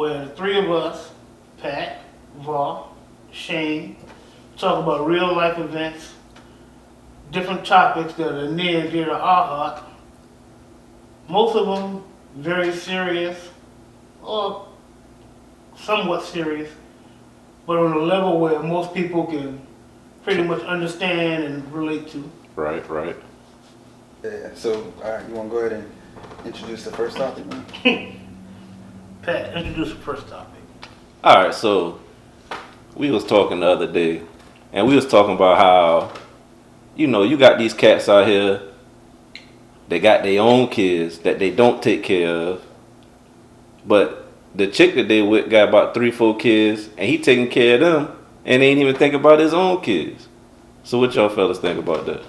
where the three of us, Pat, Var, Shane, talk about real life events, different topics that are near and dear to our heart. Most of them very serious or somewhat serious, but on a level where most people can pretty much understand and relate to. Right. Yeah. So, all right, you want to go ahead and introduce the first topic, man? Pat, introduce the first topic. All right, so we was talking the other day, and we was talking about how, you got these cats out here, they got their own kids that they don't take care of, but the chick that they with got about 3-4 kids, and he taking care of them, and ain't even think about his own kids. So what y'all fellas think about that?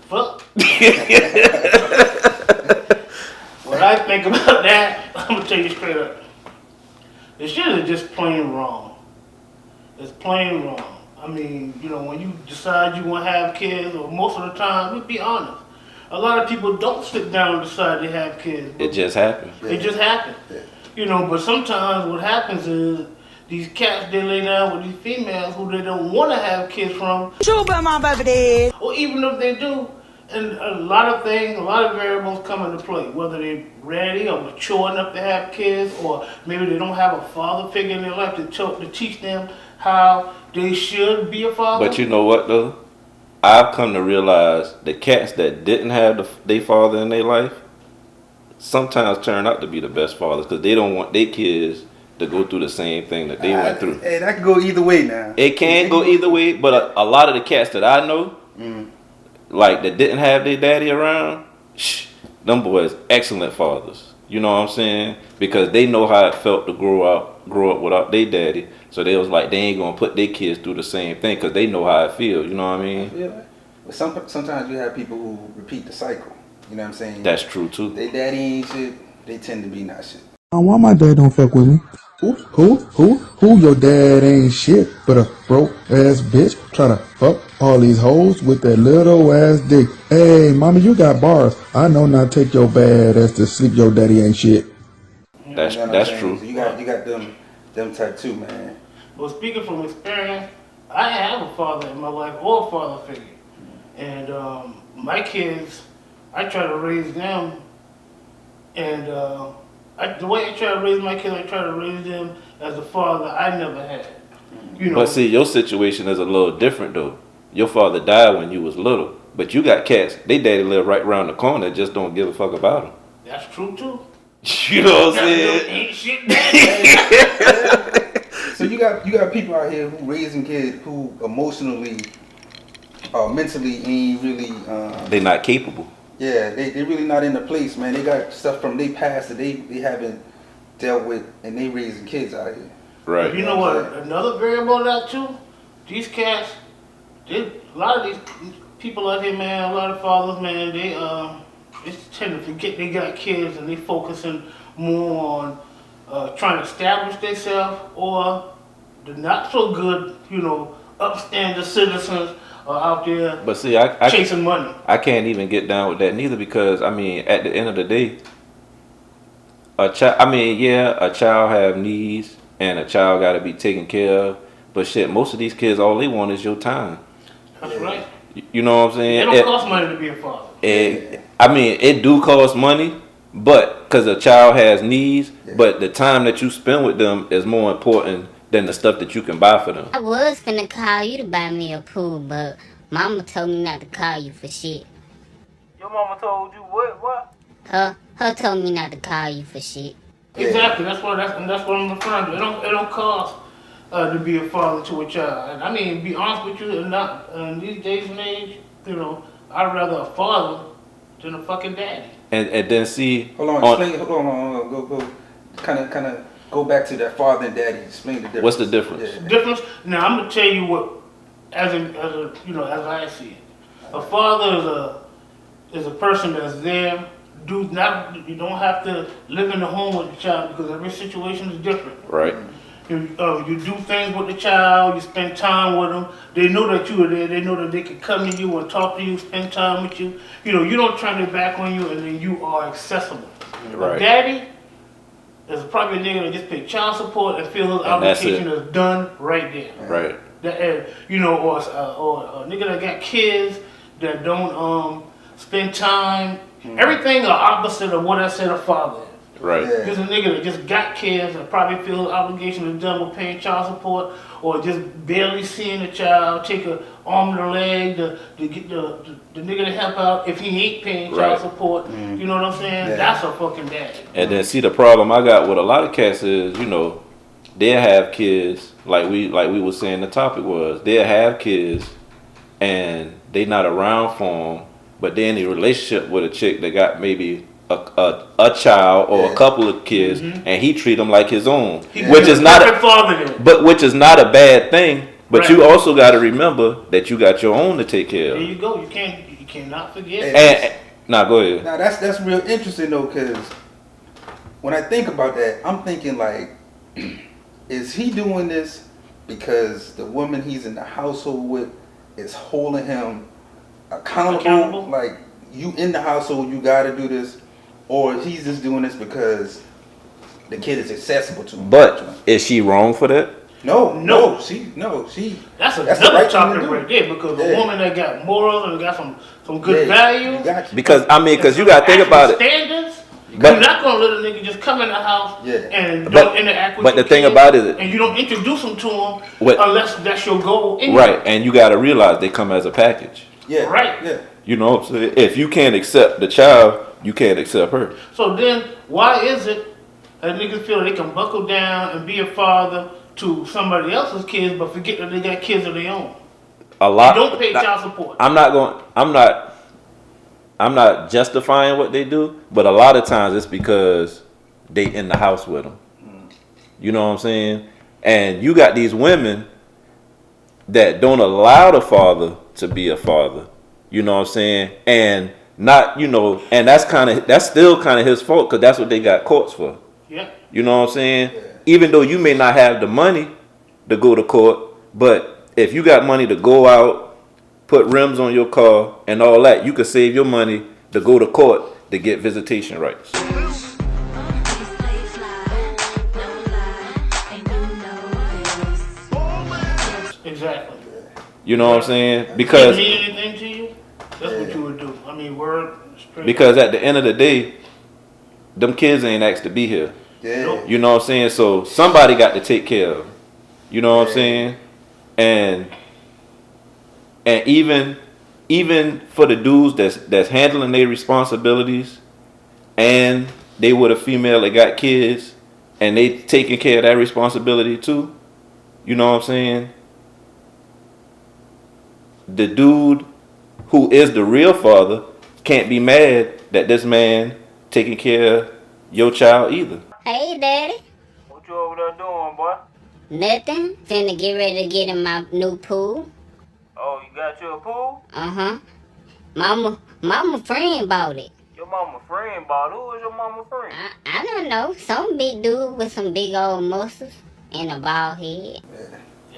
Fuck. What I think about that, I'm gonna tell you straight up. This shit is just plain wrong. It's plain wrong. I mean, when you decide you want to have kids, or most of the time, let's be honest, a lot of people don't sit down and decide they have kids. It just happened. It just happened. Yeah. But sometimes what happens is these cats, they lay down with these females who they don't want to have kids from. Sure, but my baby did. Or even if they do, and a lot of variables come into play. Whether they're ready or mature enough to have kids, or maybe they don't have a father figure in their life to teach them how they should be a father. But you know what though? I've come to realize the cats that didn't have their father in their life sometimes turn out to be the best fathers because they don't want their kids to go through the same thing that they went through. Hey, that can go either way now. It can go either way, but a lot of the cats that I know, like that didn't have their daddy around, them boys excellent fathers. You know what I'm saying? Because they know how it felt to grow up without their daddy. So they was like, they ain't gonna put their kids through the same thing because they know how it feels. You know what I mean? Yeah. But sometimes you have people who repeat the cycle. You know what I'm saying? That's true too. They daddy ain't shit. They tend to be not shit. Why my dad don't fuck with me? Who? Your dad ain't shit, but a broke ass bitch tryna fuck all these hoes with that little ass dick. Hey, mommy, you got bars. I know not take your bad ass to sleep. Your daddy ain't shit. That's true. So you got them type too, man. Well, speaking from experience, I have a father in my life or a father figure, and my kids, I try to raise them, and the way I try to raise my kids, I try to raise them as a father I never had. But see, your situation is a little different though. Your father died when you was little, but you got cats. They daddy live right around the corner. Just don't give a fuck about them. That's true too. You know what I'm saying? Ain't shit daddy. So you got people out here who raising kids who emotionally or mentally ain't really They not capable. Yeah, they really not in the place, man. They got stuff from their past that they haven't dealt with, and they raising kids out here. Right. You know what? Another variable of that too. These cats, a lot of these people out here, man. A lot of fathers, man. They tend to forget they got kids, and they focusing more on trying to establish themselves, or the not so good, upstanding citizens are out there. But see, I chasing money. I can't even get down with that neither because I mean, at the end of the day, a child have needs and a child got to be taken care of. But shit, most of these kids, all they want is your time. That's right. You know what I'm saying? It don't cost money to be a father. It do cost money, but because a child has needs, but the time that you spend with them is more important than the stuff that you can buy for them. I was finna call you to buy me a pool, but mama told me not to call you for shit. Your mama told you what? Her told me not to call you for shit. Exactly. That's what I'm referring to. It don't cost to be a father to a child. And I mean, be honest with you, in these days and age, I'd rather a father than a fucking daddy. And then see. Hold on. Go. Kind of go back to that father and daddy. Explain the difference. What's the difference? Yeah. Difference. Now I'm gonna tell you what, as I see it, a father is a person that's there. You don't have to live in the home with the child because every situation is different. Right. You do things with the child. You spend time with them. They know that you are there. They know that they can come to you and talk to you, spend time with you. You don't turn their back on you, and then you are accessible. Right. Daddy, is probably a nigga that just pay child support and feel his And that's obligation it. is done right there. Right. That, you know, or a nigga that got kids that don't spend time. Everything the opposite of what I said a father is. Right. Yeah. Here's a nigga that just got kids and probably feel his obligation is done with paying child support or just barely seeing the child, take a arm and a leg to get the nigga to help out if he ain't paying child Right. support. You know what I'm saying? Yeah. That's a fucking daddy. And then see the problem I got with a lot of cats is, you know, they'll have kids like we was saying the topic was they'll have kids and they not around for them, but they're in a relationship with a chick that got maybe a child or a couple of kids, and he treat them like his own, which is not Perfect father then. which is not a bad thing. But Right. you also got to remember that you got your own to take care There of. you go. You cannot forget. Hey. Nah, go ahead. Now that's real interesting though, cause when I think about that, I'm thinking like, is he doing this because the woman he's in the household with is holding him accountable? Like, you in the household, you got to do this, or he's just doing this because the kid is accessible to him. But is she wrong for that? No. She. That's the another right thing to topic do. right there because a Yeah. woman that got morals and got some good Yeah, value. you got you. Because I mean, because you and got to think actual about it. Standards. But- You're not gonna let a nigga just come in the house Yeah. and But- don't interact with but your the thing kids, about it- and you don't introduce them to him What- unless that's your goal. Anyway. Right, and you got to realize they come as a package. Yeah. Right. Yeah. You know what I'm saying? If you can't accept the child, you can't accept her. So then, why is it that niggas feel they can buckle down and be a father to somebody else's kids, but forget that they got kids of their own? A You lot. don't pay child support. I'm not justifying what they do, but a lot of times it's because they in the house with them. You know what I'm saying? And you got these women that don't allow the father to be a father. You know what I'm saying? And not, you know, and that's still kind of his fault because that's what they got courts for. Yeah. You know what I'm saying? Even though you may not have the money to go to court, but if you got money to go out, put rims on your car and all that, you could save your money to go to court to get visitation rights. Exactly. You know what I'm saying? Does Because it mean anything to you? That's what you would do. I mean, word straight. because at the end of the day, them kids ain't asked to be here. Yeah. You know what I'm saying? So somebody got to take care of them. You know what I'm saying? And even for the dudes that's handling their responsibilities, and they with a female that got kids, and they taking care of that responsibility too. You know what I'm saying? The dude who is the real father can't be mad that this man taking care of your child either. Hey, Daddy. What you over there doing, boy? Nothing. Finna get ready to get in my new pool. Oh, you got you a pool? Uh-huh. Mama friend bought it. Your mama friend bought. Who is your mama friend? I don't know. Some big dude with some big old muscles and a bald head.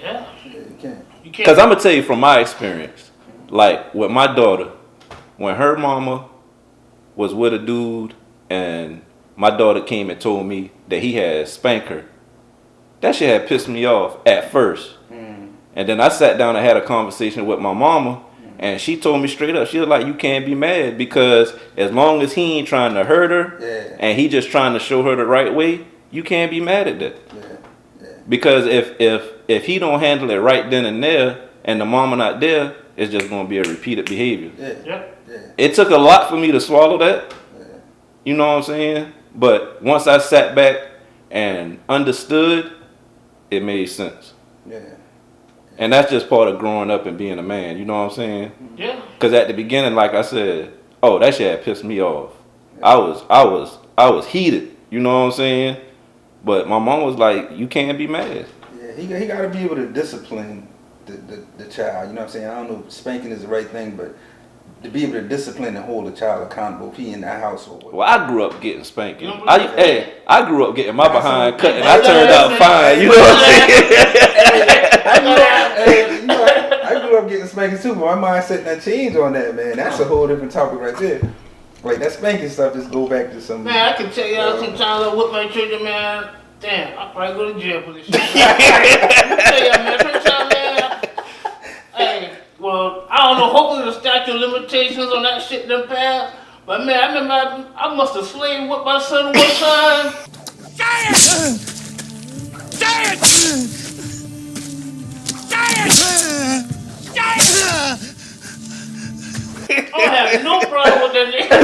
Yeah. You can't. You can't. Because I'm going to tell you from my experience, like with my daughter, when her mama was with a dude and my daughter came and told me that he had spanked her, that shit had pissed me off at first. And then I sat down and had a conversation with my mama, and she told me straight up, she was like, you can't be mad because as long as he ain't trying to hurt her and he just trying to show her the right way, you can't be mad at that. Because if he don't handle it right then and there and the mama not there, it's just going to be a repeated behavior. Yeah. It took a lot for me to swallow that. You know what I'm saying? But once I sat back and understood, it made sense. Yeah. And that's just part of growing up and being a man. You know what I'm saying? Yeah. Because at the beginning, like I said, oh, that shit had pissed me off. I was heated. You know what I'm saying? But my mom was like, you can't be mad. Yeah, he got to be able to discipline the child. You know what I'm saying? I don't know if spanking is the right thing, but to be able to discipline and hold the child accountable if he in that household. Well, I grew up getting spanking. You don't believe that? I grew up getting my behind cut, and I I turned out fine. You know what I'm saying? I grew up getting spanking too, but my mindset that changed on that, man. That's a whole different topic right there. Like that spanking stuff just go back to some. Man, I can tell y'all sometimes I whip my children, man. Damn, I'll probably go to jail for this shit. Let me tell y'all, man, sometimes, man. Hey, well, I don't know. Hopefully the statute of limitations on that shit done passed. But man, I remember I must have slave whipped my son one time. I don't have no problem with that nigga.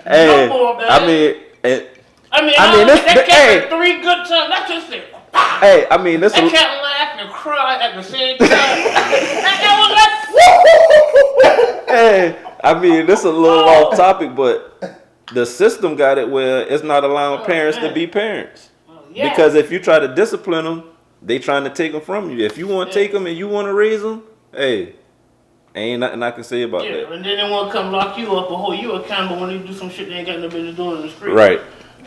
Hey, No more, man. I mean, that cat had 3 good times. That's just it. hey, I mean, this. That cat laughed and cried at the same time. that was like, Hey, I mean, this is a little off topic, but the system got it where it's not allowing parents to be parents. yeah. Because if you try to discipline them, they trying to take them from you. If you want to take them and you want to raise them, hey, ain't nothing I can say about that. And then they want to come lock you up or hold you accountable when you do some shit they ain't got no business doing in the street. Right.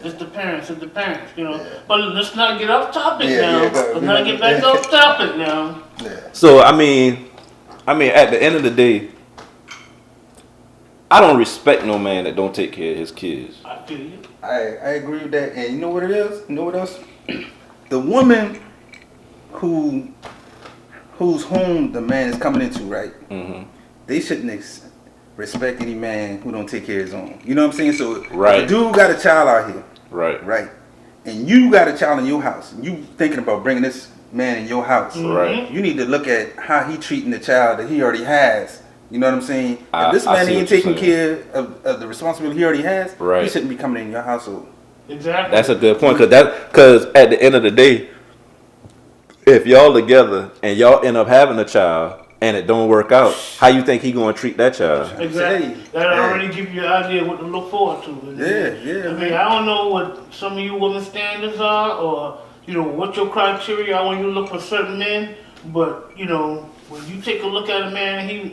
It's the parents, you know. Yeah. But let's not get off topic Yeah, now. yeah, Let's not get back off topic now. Yeah. So I mean, at the end of the day, I don't respect no man that don't take care of his kids. I feel you. I agree with that. And you know what it is? You know what else? The woman whose home the man is coming into, right? Mm-hmm. They shouldn't respect any man who don't take care of his own. You know what I'm saying? So right. the dude got a child out here. Right. And you got a child in your house. And you thinking about bringing this man in your house. Right. You need to look at how he treating the child that he already has. You know what I'm saying? If this man ain't taking care of the responsibility he already has, he shouldn't be coming in your household. Exactly. That's a good point, because at the end of the day, if y'all together and y'all end up having a child and it don't work out, how you think he gonna treat that child? Exactly. That already give you an idea what to look forward to. Yeah. I mean, I don't know what some of you women's standards are, or you know what your criteria are when you look for certain men, but you know when you take a look at a man and he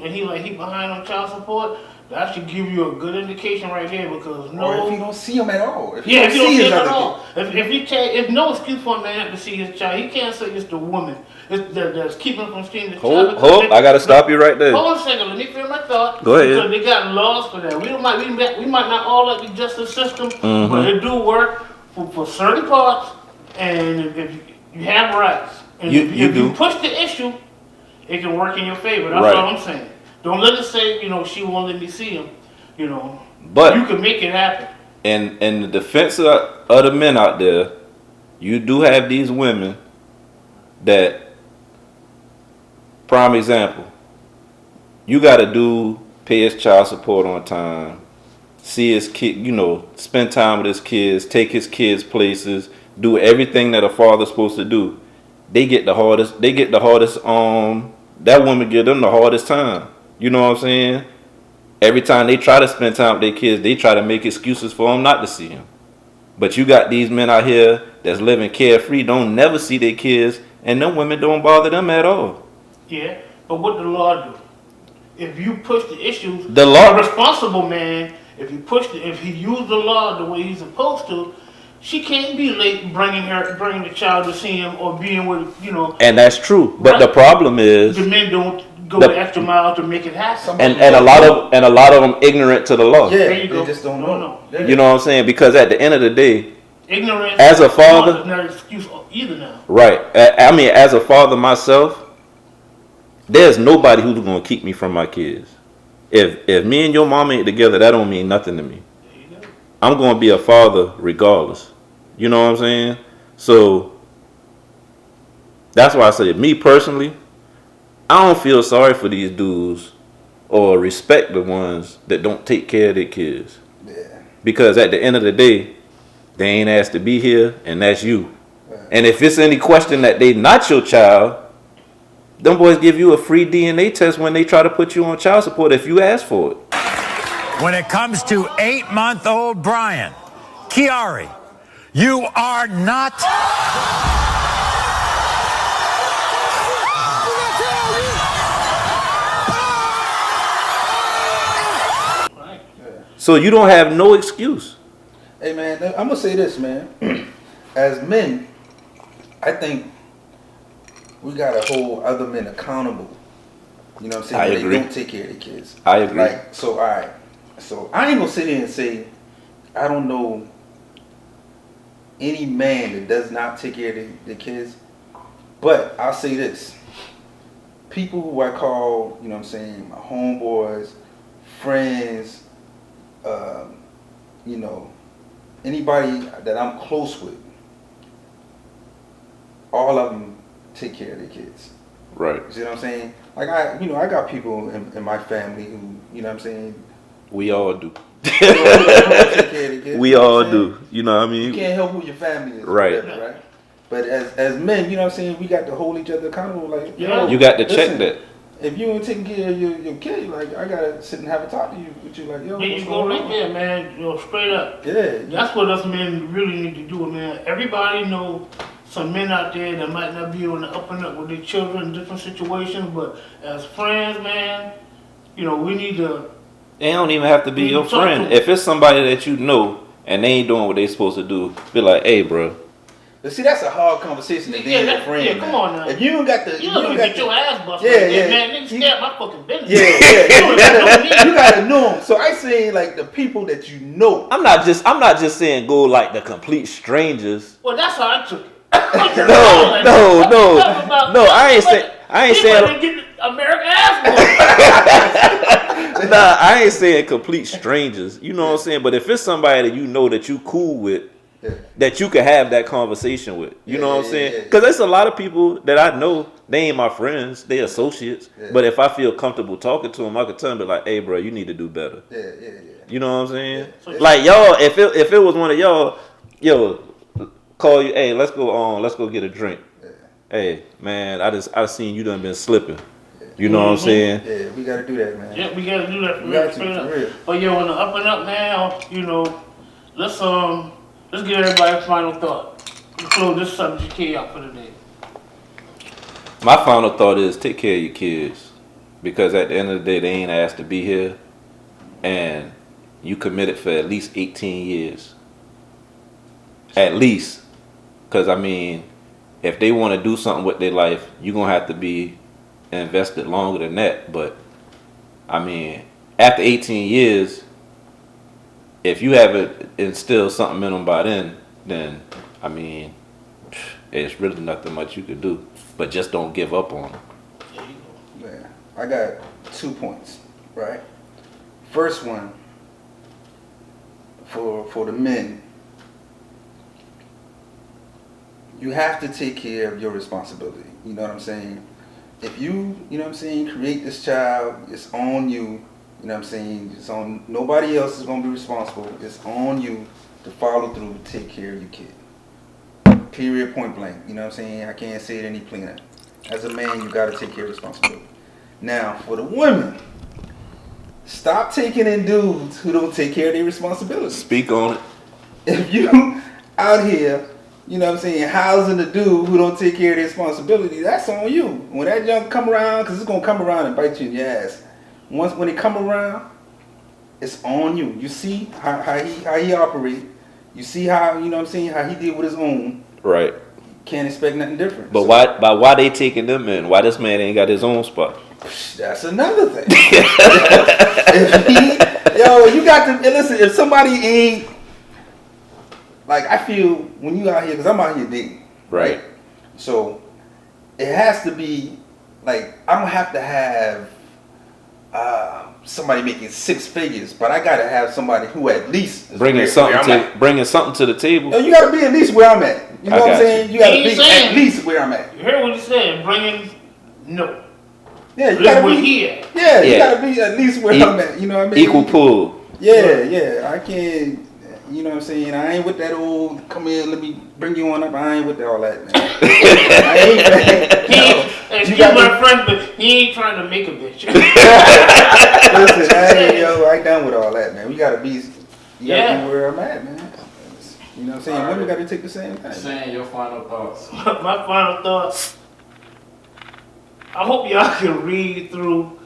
behind on child support, that should give you a good indication right there, because or if you don't see him at all. If you don't see him at all. If no excuse for a man not to see his child, he can't say it's the woman that's keeping him from seeing the child. Hold, I gotta stop you right there. Hold on a second, let me finish my thought. Go ahead. Because they got laws for that. We might not all like the justice system, but it do work for certain parts, and if you have rights. And if you push the issue, it can work in your favor. That's all I'm saying. Don't let it say, you know, she won't let me see him. You know, but you can make it happen. And in the defense of the men out there, you do have these women that, prime example, you got to pay his child support on time, see his kid, you know, spend time with his kids, take his kids places, do everything that a father's supposed to do. They get the hardest. That woman give them the hardest time. You know what I'm saying? Every time they try to spend time with their kids, they try to make excuses for them not to see them. But you got these men out here that's living carefree, don't never see their kids, and them women don't bother them at all. Yeah, but what the law do? If you push the issues, the law, a responsible man, if he used the law the way he's supposed to, she can't be late bringing the child to see him or being with, you know. And that's true, but the problem is the men don't go the extra mile to make it happen. And a lot of them ignorant to the law. Yeah, there you go. They just don't know. You know what I'm saying? Because at the end of the day, ignorance as a father is not an excuse either now. Right. I mean, as a father myself, there's nobody who's gonna keep me from my kids. If me and your mom ain't together, that don't mean nothing to me. There you go. I'm gonna be a father regardless. You know what I'm saying? So that's why I say, me personally, I don't feel sorry for these dudes or respect the ones that don't take care of their kids. Yeah. Because at the end of the day, they ain't asked to be here, and that's you. And if it's any question that they not your child, them boys give you a free DNA test when they try to put you on child support if you ask for it. When it comes to 8-month-old Brian, Chiari, you are not... So you don't have no excuse. Hey man, I'm gonna say this, man. As men, I think we gotta hold other men accountable. You know what I'm saying? I when agree. They don't take care of their kids. I agree. Like, so all right, So I ain't gonna sit here and say I don't know any man that does not take care of their kids. But I'll say this. People who I call, you know what I'm saying, my homeboys, friends, you know, anybody that I'm close with, all of them take care of their kids. Right. You see what I'm saying? Like I got people in my family who, you know what I'm saying? We all do. Take care of their kids, We you know what all I'm saying? do. You know what I mean? You can't help who your family is. Right. Whatever, right? But as men, you know what I'm saying, we got to hold each other accountable. Like, yo, You got to check listen, that. If you ain't taking care of your kid, like, I gotta sit and have a talk to you with you, like, yo, There what's you go going right on? there, man. You know, straight up. Yeah. That's what us men really need to do, man. Everybody know some men out there that might not be on the up and up with their children in different situations, but as friends, man, you know, we need to. They don't even have to be your friend. If it's somebody that you know and they ain't doing what they supposed to do, be like, hey, bro. But see, that's a hard conversation to be your friend. Yeah, come on now. If you don't got the, You don't get your ass busted. Yeah, like yeah. that, man. Niggas scared my fucking business. Yeah. You gotta know them. So I say, like, the people that you know. I'm not just saying go like the complete strangers. Well, that's how I took it. No. I ain't saying. Get American ass whooped. Nah, I ain't saying complete strangers. You know what I'm saying? But if it's somebody that you know that you cool with, that you can have that conversation with. You know what I'm saying? Because there's a lot of people that I know, they ain't my friends, they associates. But if I feel comfortable talking to them, I could tell them, be like, hey, bro, you need to do better. You know what I'm saying? Like, y'all, if it was one of y'all, yo, call you, hey, let's go get a drink. Hey, man, I seen you done been slipping. You know what I'm saying? Yeah, we gotta do that, man. Yeah, we gotta do that for We real, got to, straight up. for real. But yo, on the up and up now, you know, let's get everybody's final thought. Let's close this subject here out for the day. My final thought is take care of your kids. Because at the end of the day, they ain't asked to be here. And you committed for at least 18 years. At least. Because, I mean, if they want to do something with their life, you're going to have to be invested longer than that. But, I mean, after 18 years, if you haven't instilled something in them by then, I mean, it's really nothing much you could do. But just don't give up on them. Man, I got 2 points, right? First one, for the men, you have to take care of your responsibility. You know what I'm saying? If you know what I'm saying, create this child, it's on you. You know what I'm saying? It's on, nobody else is going to be responsible. It's on you to follow through, take care of your kid. Period, point blank. You know what I'm saying? I can't say it any plainer. As a man, you got to take care of responsibility. Now, for the women, stop taking in dudes who don't take care of their responsibilities. Speak on it. If you out here, you know what I'm saying, housing a dude who don't take care of their responsibility, that's on you. When that junk come around, because it's going to come around and bite you in your ass. When it come around, it's on you. You see how he operate. You see how, you know what I'm saying, how he did with his own. Right. Can't expect nothing different. But why they taking them in? Why this man ain't got his own spot? That's another thing. You got to listen. If somebody ain't, like, I feel when you out here, because I'm out here dating, right? So it has to be like, I don't have to have somebody making 6 figures, but I gotta have somebody who at least is bringing something to the table. No, you gotta be at least where I'm at. You know what I'm saying? You gotta be at least where I'm at. You heard what he said? Bringing no. Yeah, you gotta be here. Yeah, you gotta be at least where I'm at. You know what I mean? Equal pool. Yeah. I can't. You know what I'm saying? I ain't with that old, come here, let me bring you on up. I ain't with all that, man. I ain't. Excuse my friend, but he ain't trying to make a bitch. Listen, I ain't done with all that, man. We gotta be, be where I'm at, man. You know what I'm saying? Women gotta take the same thing. Saying your final thoughts. My final thoughts. I hope y'all can read through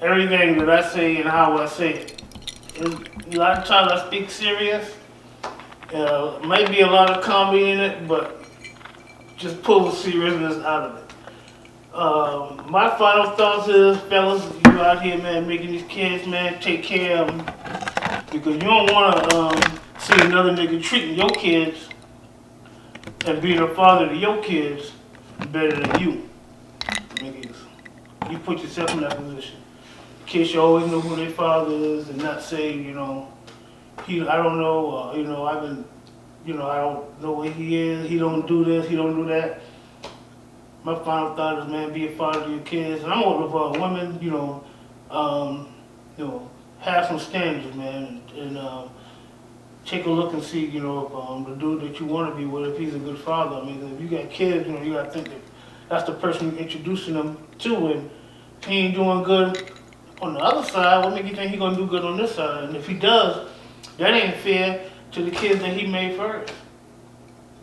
everything that I say and how I say it. A lot of times I speak serious. Might be a lot of comedy in it, but just pull the seriousness out of it. My final thoughts is, fellas, you out here, man, making these kids, man, take care of them. Because you don't want to see another nigga treating your kids and being a father to your kids better than you. Niggas, you put yourself in that position. Kids should always know who their father is and not say, you know, I don't know, you know, I don't know where he is, he don't do this, he don't do that. My final thought is, man, be a father to your kids. And I'm looking for women, you know, have some standards, man, and take a look and see, you know, if the dude that you want to be with, if he's a good father. I mean, if you got kids, you know, you got to think that that's the person you're introducing them to, and if he ain't doing good on the other side, what makes you think he's going to do good on this side? And if he does, that ain't fair to the kids that he made first.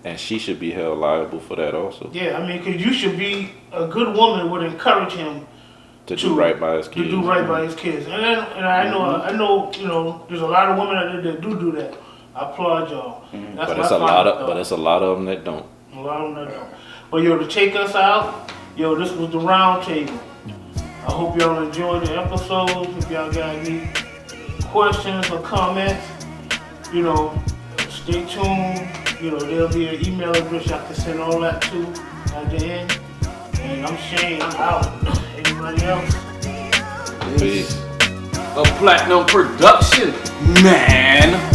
And she should be held liable for that also. Yeah, I mean, because you should be, a good woman would encourage him to do right by his kids. To do right by his kids. And I know, you know, there's a lot of women out there that do that. I applaud y'all. But it's a lot of them that don't. A lot of them that don't. But yo, to take us out, yo, this was the round table. I hope y'all enjoyed the episode. If y'all got any questions or comments, you know, stay tuned. You know, there'll be an email address y'all can send all that to at the end. And I'm Shane, I'm out. Anybody else? Peace. A platinum production, man.